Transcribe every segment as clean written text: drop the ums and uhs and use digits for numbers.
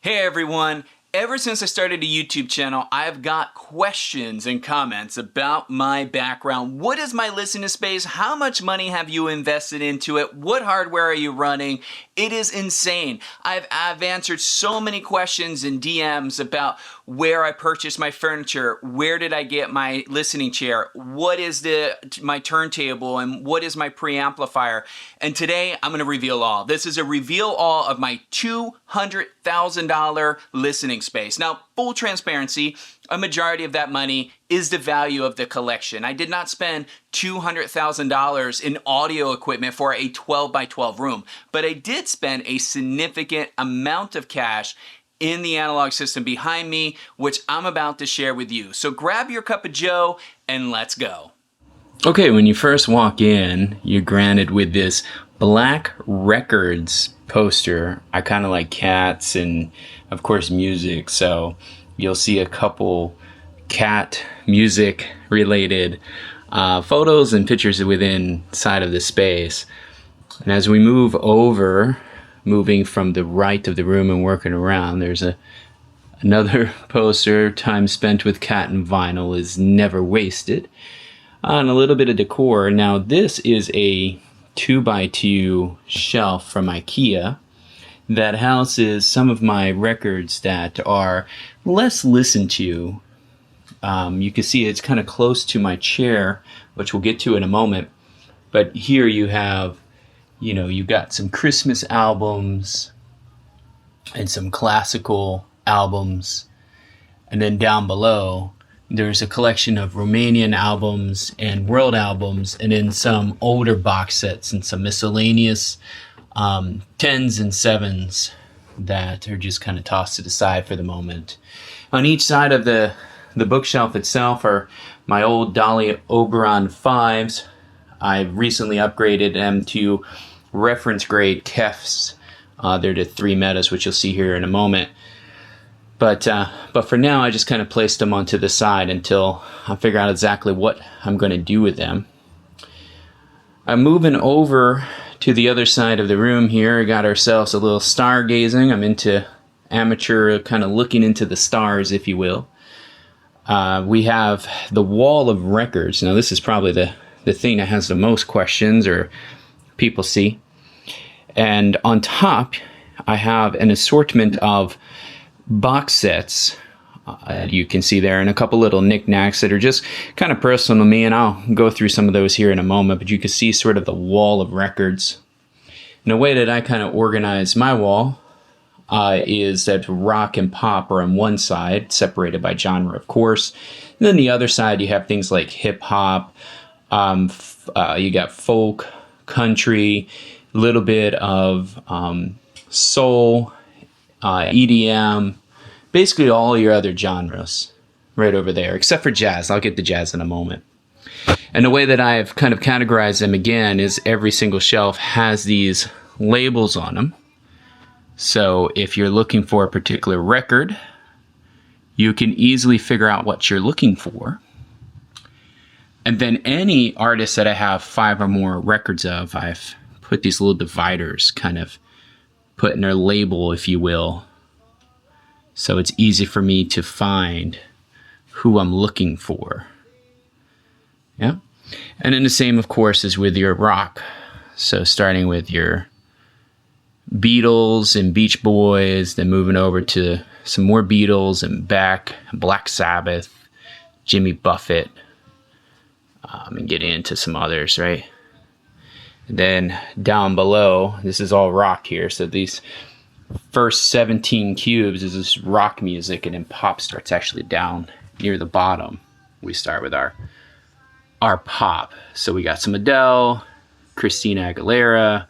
Hey everyone! Ever since I started a YouTube channel, I've got questions and comments about my background. What is my listening space? How much money have you invested into it? What hardware are you running? It is insane. I've answered so many questions in DMs about where I purchased my furniture, where did I get my listening chair, what is my turntable, and what is my preamplifier. And today I'm going to reveal all. This is a reveal all of my $200,000 listening space. Now, full transparency, a majority of that money is the value of the collection. I did not spend $200,000 in audio equipment for a 12 by 12 room, but I did spend a significant amount of cash in the analog system behind me, which I'm about to share with you. So grab your cup of joe and let's go. Okay, when you first walk in, you're granted with this Black Records poster. I kind of like cats and of course music, so you'll see a couple cat music related photos and pictures within inside of the space. And as we moving from the right of the room and working around, there's another poster, time spent with cat and vinyl is never wasted. And a little bit of decor. Now this is a 2x2 shelf from Ikea that houses some of my records that are less listened to. You can see it's kind of close to my chair, which we'll get to in a moment. But here you have, you got some Christmas albums and some classical albums. And then down below, there's a collection of Romanian albums and world albums, and then some older box sets and some miscellaneous 10s and 7s that are just kind of tossed to the side for the moment. On each side of the bookshelf itself are my old Dolly Oberon 5s. I've recently upgraded them to reference grade Kefs. They're the 3 metas, which you'll see here in a moment. But for now, I just kind of placed them onto the side until I figure out exactly what I'm going to do with them. I'm moving over to the other side of the room here. We got ourselves a little stargazing. I'm into amateur kind of looking into the stars, if you will. We have the wall of records. Now this is probably the thing that has the most questions or people see. And on top, I have an assortment of box sets. You can see there, and a couple little knickknacks that are just kind of personal to me, and I'll go through some of those here in a moment, but you can see sort of the wall of records. And the way that I kind of organize my wall is that rock and pop are on one side, separated by genre, of course. And then the other side, you have things like hip-hop, you got folk, country, a little bit of soul, EDM, basically all your other genres right over there, except for jazz. I'll get to jazz in a moment. And the way that I've kind of categorized them again is every single shelf has these labels on them. So if you're looking for a particular record, you can easily figure out what you're looking for. And then any artist that I have 5 or more records of, I've put these little dividers kind of put in their label, if you will. So it's easy for me to find who I'm looking for. Yeah. And then the same, of course, is with your rock. So starting with your Beatles and Beach Boys, then moving over to some more Beatles and back, Black Sabbath, Jimmy Buffett, and getting into some others, right? And then down below, this is all rock here. So these first 17 cubes is this rock music, and then pop starts actually down near the bottom. We start with our pop. So we got some Adele, Christina Aguilera,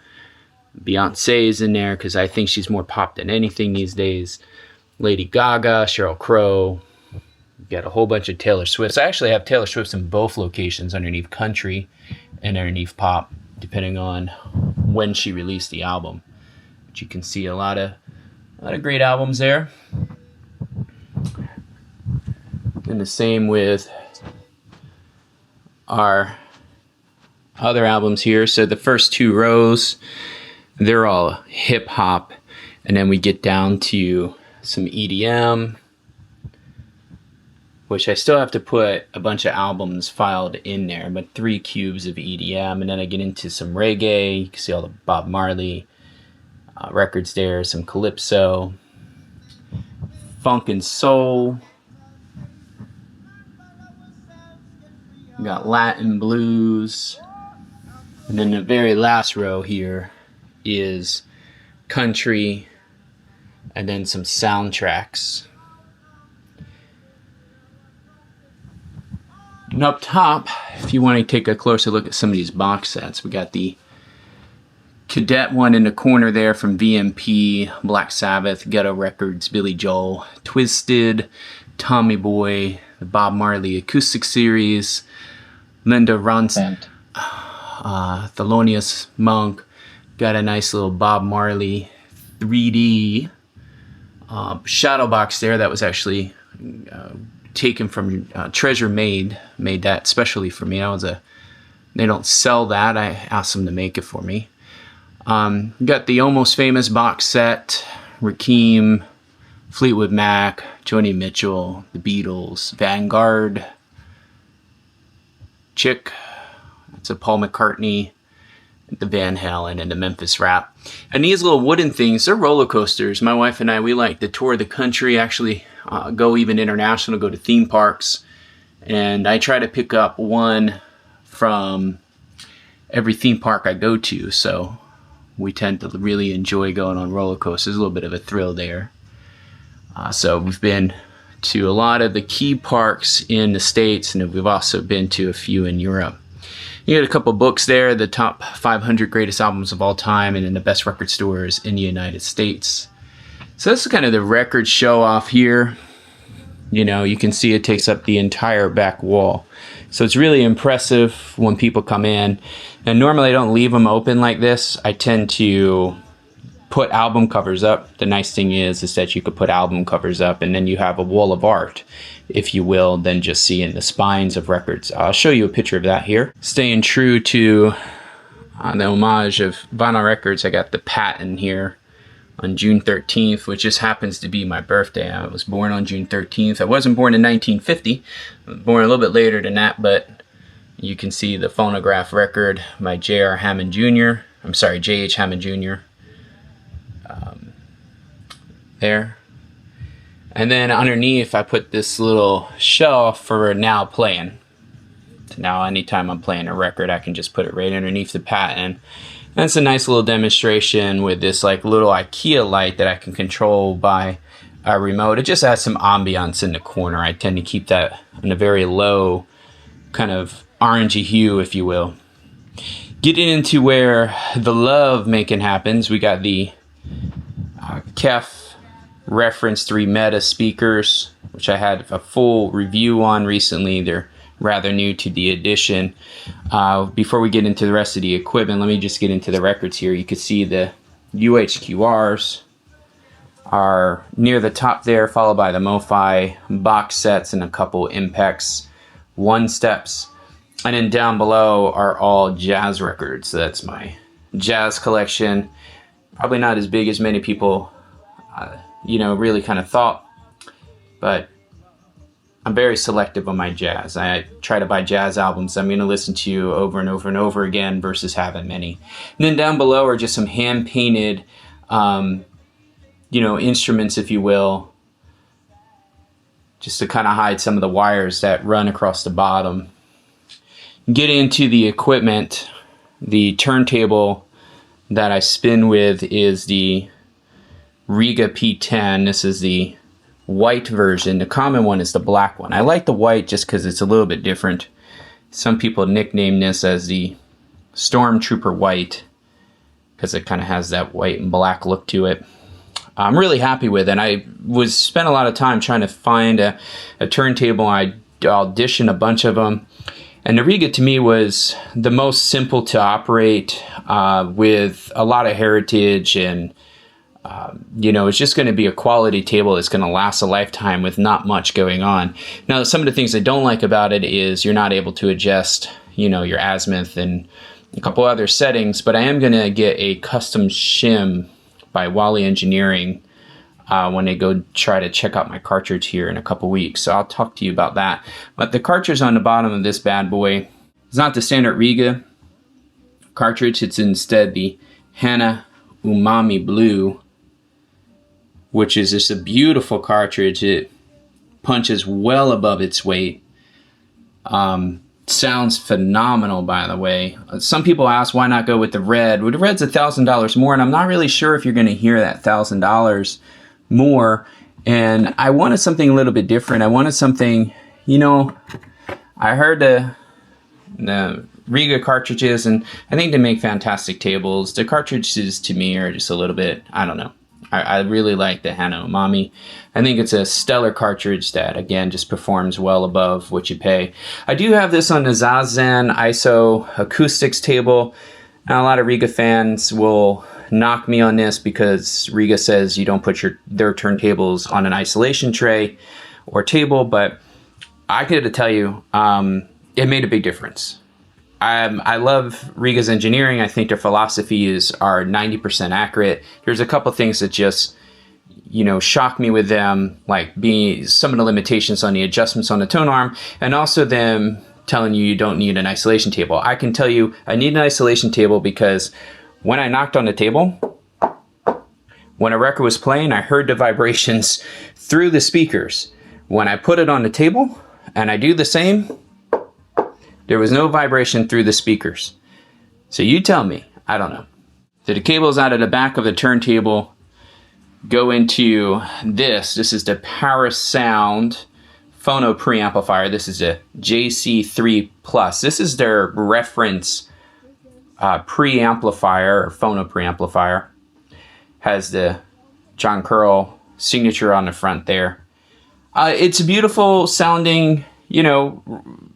Beyonce's in there because I think she's more pop than anything these days. Lady Gaga, Sheryl Crow. We got a whole bunch of Taylor Swift. So I actually have Taylor Swift in both locations, underneath country and underneath pop, depending on when she released the album. But you can see a lot of great albums there. And the same with our other albums here. So the first 2 rows, they're all hip hop, and then we get down to some EDM, which I still have to put a bunch of albums filed in there, but 3 cubes of EDM. And then I get into some reggae. You can see all the Bob Marley records there, some calypso, funk and soul. We got Latin blues. And then the very last row here is country, and then some soundtracks. And up top, if you want to take a closer look at some of these box sets, we got the Cadet one in the corner there from VMP, Black Sabbath, Ghetto Records, Billy Joel, Twisted, Tommy Boy, the Bob Marley Acoustic Series, Linda Ronstadt, Thelonious Monk. Got a nice little Bob Marley 3D shadowbox there that was actually taken from Treasure made that specially for me. They don't sell that. I asked them to make it for me. Got the Almost Famous box set, Akeem, Fleetwood Mac, Joni Mitchell, the Beatles, Vanguard, Chick, that's a Paul McCartney, the Van Halen, and the Memphis Rap. And these little wooden things, they're roller coasters. My wife and I, we like to tour the country, actually go even international, go to theme parks. And I try to pick up one from every theme park I go to. So we tend to really enjoy going on roller coasters. A little bit of a thrill there. So we've been to a lot of the key parks in the States, and we've also been to a few in Europe. You got a couple books there, the top 500 greatest albums of all time, and in the best record stores in the United States. So this is kind of the record show off here. You know, you can see it takes up the entire back wall. So it's really impressive when people come in. And normally I don't leave them open like this. I tend to put album covers up. The nice thing is that you could put album covers up and then you have a wall of art, if you will, than just seeing the spines of records. I'll show you a picture of that here. Staying true to the homage of vinyl records, I got the patent here on June 13th, which just happens to be my birthday. I was born on June 13th. I wasn't born in 1950. I was born a little bit later than that, but you can see the phonograph record by J.H. Hammond Jr. There. And then underneath I put this little shelf for now playing. So now anytime I'm playing a record, I can just put it right underneath the patent. And it's a nice little demonstration with this like little Ikea light that I can control by a remote. It just adds some ambiance in the corner. I tend to keep that in a very low kind of orangey hue, if you will. Getting into where the love making happens, we got the Kef Reference 3 Meta speakers, which I had a full review on recently. They're rather new to the edition. Before we get into the rest of the equipment, let me just get into the records here. You can see the UHQRs are near the top there, followed by the MoFi box sets and a couple Impex one steps. And then down below are all jazz records. So that's my jazz collection. Probably not as big as many people really kind of thought, but I'm very selective on my jazz. I try to buy jazz albums I'm going to listen to over and over and over again versus having many. And then down below are just some hand-painted, instruments, if you will, just to kind of hide some of the wires that run across the bottom. Getting into the equipment, the turntable that I spin with is the Rega P10. This is the white version. The common one is the black one. I like the white just because it's a little bit different. Some people nickname this as the Stormtrooper White because it kind of has that white and black look to it. I'm really happy with it. I spent a lot of time trying to find a turntable. I auditioned a bunch of them. And the Rega to me was the most simple to operate with a lot of heritage, and it's just going to be a quality table that's going to last a lifetime with not much going on. Now, some of the things I don't like about it is you're not able to adjust, your azimuth and a couple other settings, but I am going to get a custom shim by Wally Engineering when they go try to check out my cartridge here in a couple weeks. So I'll talk to you about that. But the cartridge on the bottom of this bad boy is not the standard Rega cartridge. It's instead the Hana Umami Blue, which is just a beautiful cartridge. It punches well above its weight. Sounds phenomenal, by the way. Some people ask why not go with the red. Well, the red's $1,000 more, and I'm not really sure if you're going to hear that $1,000 more. And I wanted something a little bit different. I wanted something, you know, I heard the Rega cartridges, and I think they make fantastic tables. The cartridges to me are just a little bit, I don't know. I really like the Hana Umami. I think it's a stellar cartridge that, again, just performs well above what you pay. I do have this on the Zazen ISO acoustics table. Now, a lot of Rega fans will knock me on this because Rega says you don't put their turntables on an isolation tray or table, but I could tell you it made a big difference. I love Rega's engineering. I think their philosophies are 90% accurate. There's a couple things that just, you know, shock me with them, like being some of the limitations on the adjustments on the tone arm, and also them telling you don't need an isolation table. I can tell you I need an isolation table because when I knocked on the table, when a record was playing, I heard the vibrations through the speakers. When I put it on the table and I do the same, there was no vibration through the speakers. So you tell me, I don't know. So the cables out of the back of the turntable go into this. This is the Power Sound phono preamplifier. This is a JC3 Plus. This is their reference preamplifier, or phono preamplifier. Has the John Curl signature on the front there. It's a beautiful sounding, you know,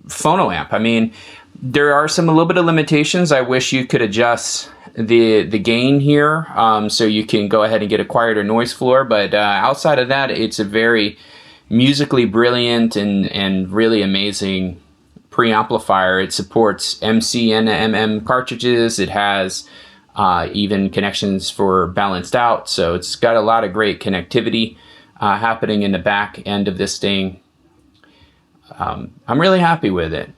phono amp. I mean, there are a little bit of limitations. I wish you could adjust the gain here, so you can go ahead and get a quieter noise floor. But outside of that, it's a very musically brilliant and really amazing preamplifier. It supports MC and MM cartridges. It has even connections for balanced out. So it's got a lot of great connectivity happening in the back end of this thing. I'm really happy with it.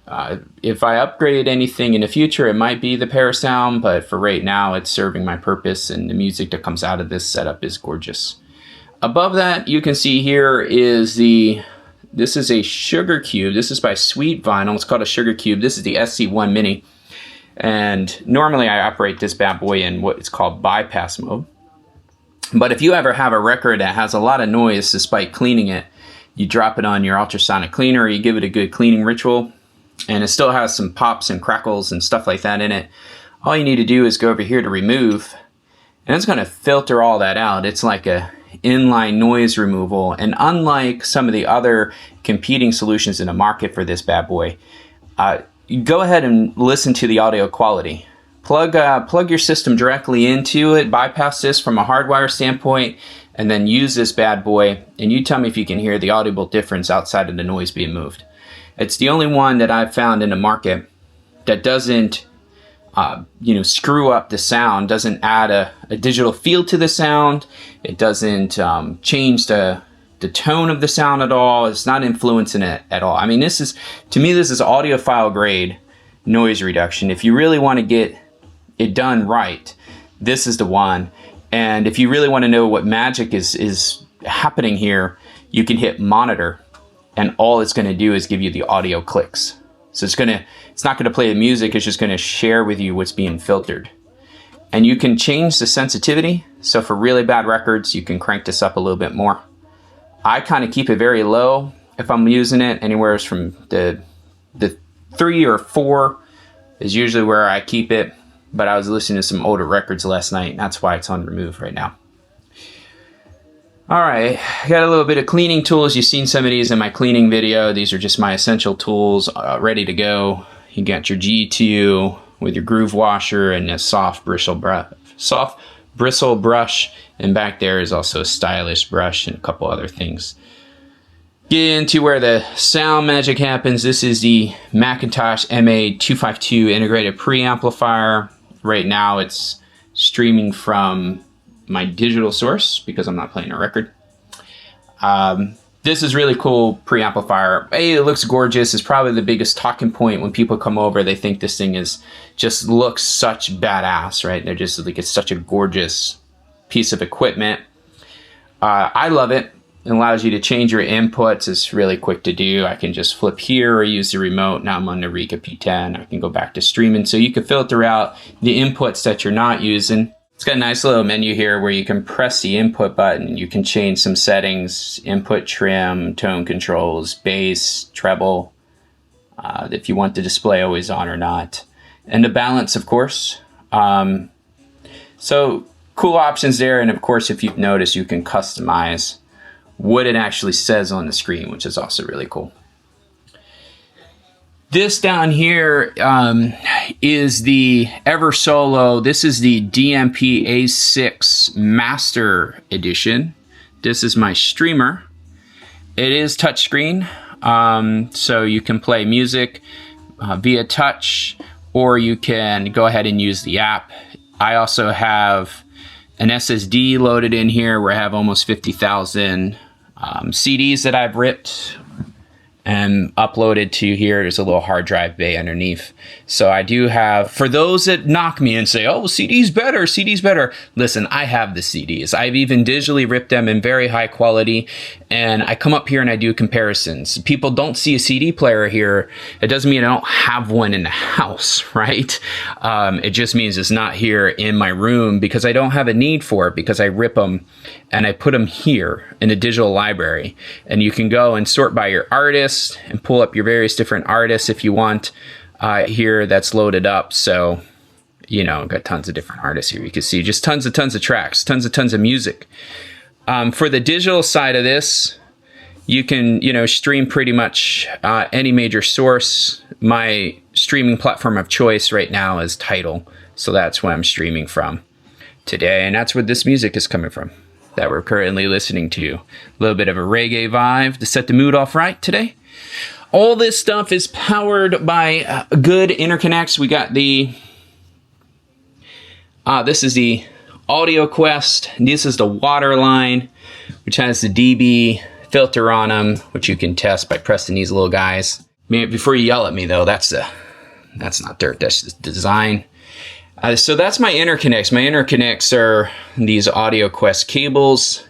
If I upgrade anything in the future, it might be the Parasound, but for right now, it's serving my purpose, and the music that comes out of this setup is gorgeous. Above that, you can see here is this is a Sugar Cube. This is by Sweet Vinyl. It's called a Sugar Cube. This is the SC1 Mini. And normally I operate this bad boy in what is called bypass mode. But if you ever have a record that has a lot of noise despite cleaning it, you drop it on your ultrasonic cleaner, you give it a good cleaning ritual, and it still has some pops and crackles and stuff like that in it. All you need to do is go over here to remove, and it's going to filter all that out. It's like a inline noise removal, and unlike some of the other competing solutions in the market for this bad boy, you go ahead and listen to the audio quality. Plug your system directly into it, bypass this from a hardwire standpoint, and then use this bad boy, and you tell me if you can hear the audible difference outside of the noise being moved. It's the only one that I've found in the market that doesn't screw up the sound, doesn't add a digital feel to the sound. It doesn't change the tone of the sound at all. It's not influencing it at all. I mean, to me, this is audiophile grade noise reduction. If you really want to get it done right, this is the one. And if you really want to know what magic is happening here, you can hit monitor, and all it's going to do is give you the audio clicks. So it's not going to play the music, it's just going to share with you what's being filtered. And you can change the sensitivity. So for really bad records, you can crank this up a little bit more. I kind of keep it very low if I'm using it. Anywhere from the 3 or 4 is usually where I keep it. But I was listening to some older records last night, and that's why it's on remove right now. All right, I got a little bit of cleaning tools. You've seen some of these in my cleaning video. These are just my essential tools ready to go. You got your G2 with your groove washer and a soft bristle brush. And back there is also a stylish brush and a couple other things. Get into where the sound magic happens. This is the McIntosh MA252 integrated preamplifier. Right now it's streaming from my digital source because I'm not playing a record. This is really cool preamplifier. Hey, it looks gorgeous. It's probably the biggest talking point when people come over. They think this thing is just looks such badass, right? They're just like, it's such a gorgeous piece of equipment. I love it. It allows you to change your inputs. It's really quick to do. I can just flip here or use the remote. Now I'm on the Rega P10. I can go back to streaming. So you can filter out the inputs that you're not using. It's got a nice little menu here where you can press the input button. You can change some settings, input trim, tone controls, bass, treble, if you want the display always on or not. And the balance, of course. So cool options there. And of course, if you've noticed, you can customize what it actually says on the screen, which is also really cool. This down here is the Ever Solo. This is the DMP A6 Master Edition. This is my streamer. It is touchscreen, so you can play music via touch, or you can go ahead and use the app. I also have an SSD loaded in here where I have almost 50,000 CDs that I've ripped and uploaded to here. There's a little hard drive bay underneath. So I do have, for those that knock me and say, oh, CD's better, CD's better. Listen, I have the CDs. I've even digitally ripped them in very high quality, and I come up here and I do comparisons. People don't see a CD player here. It doesn't mean I don't have one in the house, right? It just means it's not here in my room because I don't have a need for it, because I rip them and I put them here in a digital library. And you can go and sort by your artists and pull up your various different artists if you want. Here that's loaded up. So, you know, got tons of different artists here. You can see just tons of tracks, tons of music. For the digital side of this, you can, you know, stream pretty much any major source. My streaming platform of choice right now is Tidal. So that's where I'm streaming from today. And that's where this music is coming from that we're currently listening to. A little bit of a reggae vibe to set the mood off right today. All this stuff is powered by good interconnects. We got the, this is the Audio Quest. This is the water line, which has the dB filter on them, which you can test by pressing these little guys. Before you yell at me though, that's not dirt, that's just design. So that's my interconnects. My interconnects are these Audio Quest cables.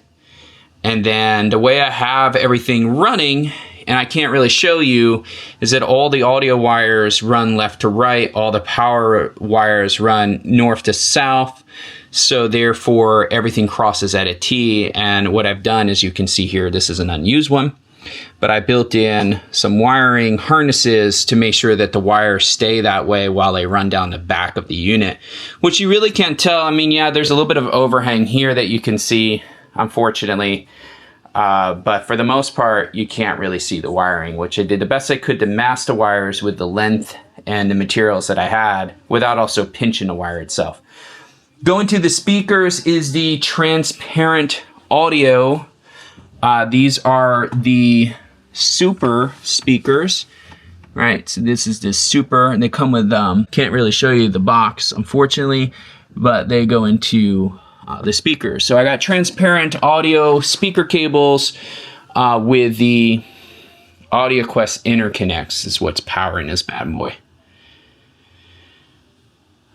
And then the way I have everything running, and I can't really show you, is that all the audio wires run left to right, all the power wires run north to south, so therefore everything crosses at a T. And what I've done, as you can see here, this is an unused one, but I built in some wiring harnesses to make sure that the wires stay that way while they run down the back of the unit, which you really can't tell. I mean, yeah, there's a little bit of overhang here that you can see, unfortunately. But for the most part, you can't really see the wiring, which I did the best I could to mask the wires with the length and the materials that I had without also pinching the wire itself. Going to the speakers is the transparent audio. These are the super speakers, right? So this is the super, and they come with, can't really show you the box, unfortunately, but they go into the speakers. So I got transparent audio speaker cables with the Audio Quest interconnects is what's powering this bad boy.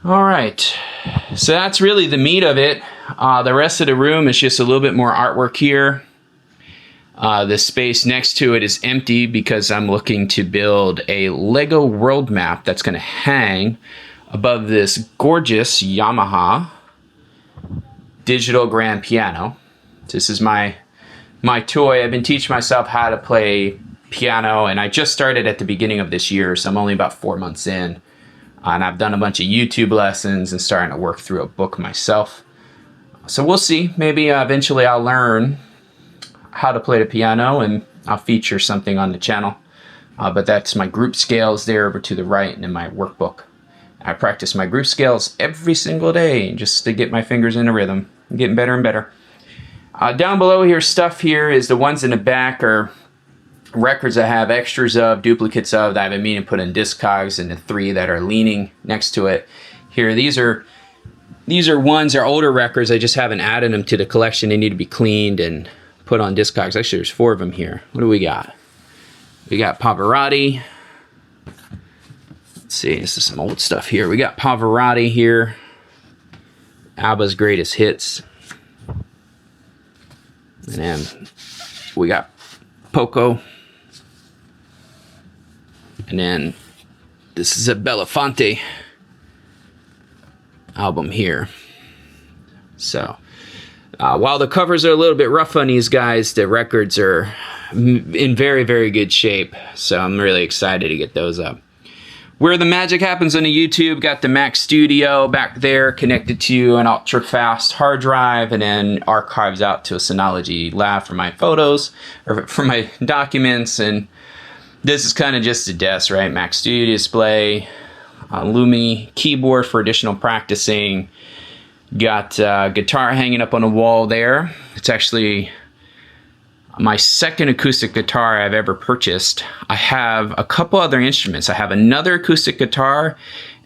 All right, so that's really the meat of it. The rest of the room is just a little bit more artwork here. The space next to it is empty because I'm looking to build a Lego world map that's going to hang above this gorgeous Yamaha digital grand piano. This is my toy. I've been teaching myself how to play piano, and I just started at the beginning of this year, so I'm only about 4 months in. And I've done a bunch of YouTube lessons and starting to work through a book myself. So we'll see. Maybe eventually I'll learn how to play the piano and I'll feature something on the channel. But that's my group scales there over to the right and in my workbook. I practice my group scales every single day just to get my fingers in a rhythm. I'm getting better and better. Down below here, stuff here is the ones in the back are records I have extras of, duplicates of, that I've been meaning to put in Discogs, and the 3 that are leaning next to it. Here, these are ones, they're older records. I just haven't added them to the collection. They need to be cleaned and put on Discogs. Actually, there's 4 of them here. What do we got? We got Pavarotti. Let's see, this is some old stuff here. We got Pavarotti here. ABBA's Greatest Hits. And then we got Poco. And then this is a Belafonte album here. So, while the covers are a little bit rough on these guys, the records are in very, very good shape. So I'm really excited to get those up. Where the magic happens on the YouTube, got the Mac Studio back there connected to an ultra fast hard drive, and then archives out to a Synology lab for my photos or for my documents. And this is kind of just a desk, right? Mac Studio display, Lumi keyboard for additional practicing. Got guitar hanging up on the wall there. It's actually my second acoustic guitar I've ever purchased. I have a couple other instruments. I have another acoustic guitar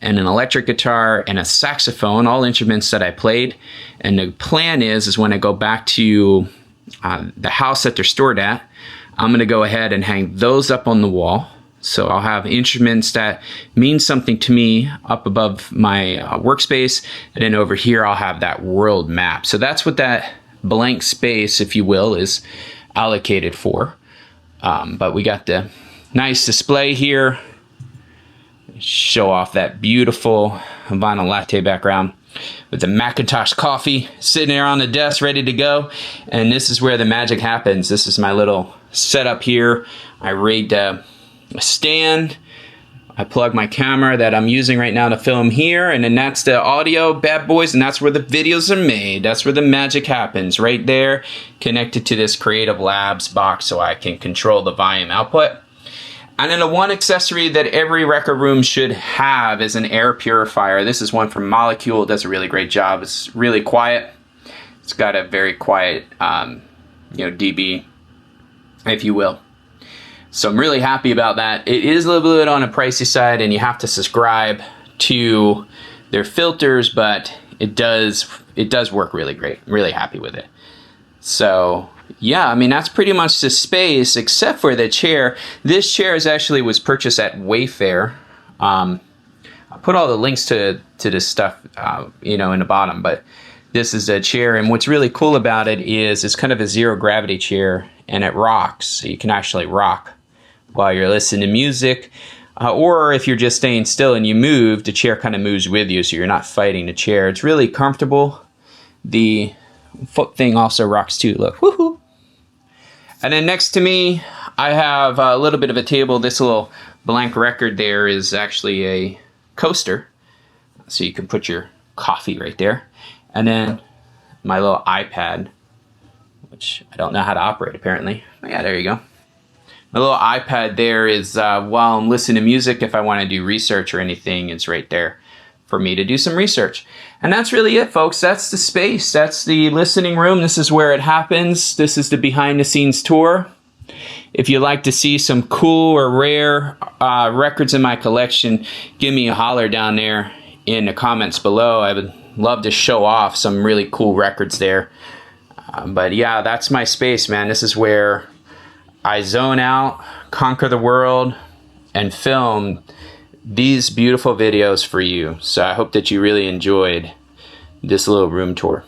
and an electric guitar and a saxophone, all instruments that I played. And the plan is when I go back to the house that they're stored at, I'm gonna go ahead and hang those up on the wall. So I'll have instruments that mean something to me up above my workspace, and then over here I'll have that world map. So that's what that blank space, if you will, is allocated for. But we got the nice display here. Show off that beautiful vinyl latte background with the McIntosh coffee sitting there on the desk ready to go. And this is where the magic happens. This is my little setup here. I rigged a stand. I plug my camera that I'm using right now to film here, and then that's the audio bad boys, and that's where the videos are made. That's where the magic happens, right there, connected to this Creative Labs box so I can control the volume output. And then the one accessory that every record room should have is an air purifier. This is one from Molecule. It does a really great job. It's really quiet. It's got a very quiet, dB, if you will. So I'm really happy about that. It is a little bit on a pricey side, and you have to subscribe to their filters, but it does work really great. I'm really happy with it. So yeah, I mean, that's pretty much the space except for the chair. This chair was purchased at Wayfair. I put all the links to this stuff in the bottom, but this is a chair, and what's really cool about it is it's kind of a zero gravity chair, and it rocks. So you can actually rock while you're listening to music, or if you're just staying still and you move, the chair kind of moves with you, so you're not fighting the chair. It's really comfortable. The foot thing also rocks too. Look, woohoo! And then next to me, I have a little bit of a table. This little blank record there is actually a coaster, so you can put your coffee right there. And then my little iPad, which I don't know how to operate apparently. Oh, yeah, there you go. My little iPad there is while I'm listening to music, if I want to do research or anything, it's right there for me to do some research. And that's really it, folks. That's the space. That's the listening room. This is where it happens. This is the behind the scenes tour. If you'd like to see some cool or rare records in my collection, give me a holler down there in the comments below. I would love to show off some really cool records there. But yeah, that's my space, man. This is where I zone out, conquer the world, and film these beautiful videos for you. So I hope that you really enjoyed this little room tour.